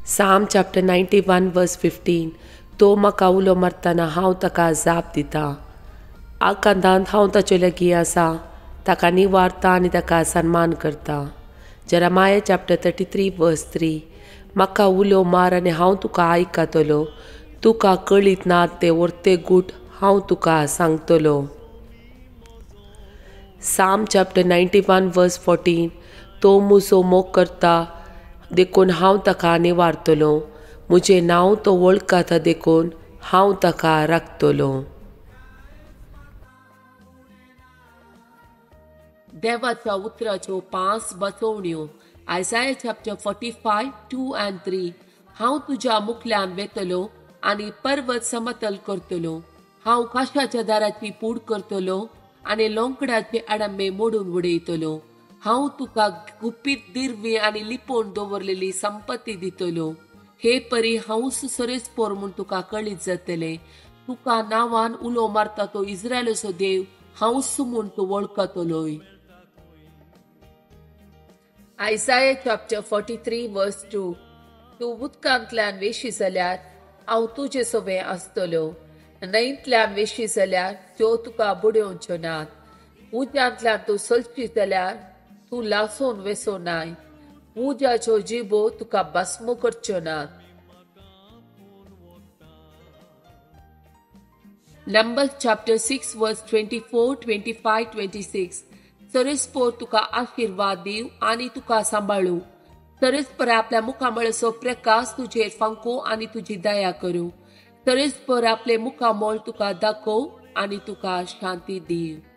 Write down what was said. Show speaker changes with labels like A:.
A: Psalm chapter 91 verse 15. तो म्हाका उलो मारतना हांव ताका जाप दिता. आकांतांत हांव ताचे लागीं आसा, ताका निवारता आनी ताका सन्मान करता. Jeremiah chapter 33 verse 3. म्हाका उलो मार आनी हांव तुका आयकतलो. तुका कळीत ना ते वर्ते गूट हांव तुका सांगतलो. Psalm chapter 91 verse 14. तो म्हजो मोग करता देखून हांव ताका निवारतलो. म्हजें नांव तो वळखता देखून हांव ताका राखतलो. देवाच्या उतराच्यो 5 बसवण्यो. Isaiah chapter 45, 2 and 3. हांव तुज्या मुखल्यान वेतलो आनी पर्वत समतल करतलो. हांव काशाच्या दाराची पूड करतलो आनी लोंकडाचे आडंबे मोडून उडयतलो. हांव तुका गुपीत दिर्वी आनी लिपोवन दवरलेली संपत्ती दितलो. हे परी हांवच सरेस्पोर म्हूण तुका कळीत जातले. तुका नांवान उलो मारता तो इस्रायलाचो देव हांवच म्हूण तूं वळखतलोय. Isaiah chapter 43 verse 2. तूं उदकांतल्यान वेशी जाल्यार हांव तुजे सोबे आसतलो. न्हंयतल्यान वेशी जाल्यार त्यो तुका बुडयोवच्यो नात. उज्यांतल्यान तूं चलशी जाल्यार तूं लासोन वेसो नाय. उज्याच्यो जिबो तुका भस्म करच्यो नात. Numbers chapter 6 verse 24, 25, 26. सरेस्पोर तुका आशीर्वाद दिव आनी तुका सांबाळू. सरेस्पर आपल्या मुखामळाचो प्रकाश तुजेर फांको आनी तुजी दया करूं. सरेस्पर आपले मुखामोळ तुका दाखोव आनी तुका शांती दिव.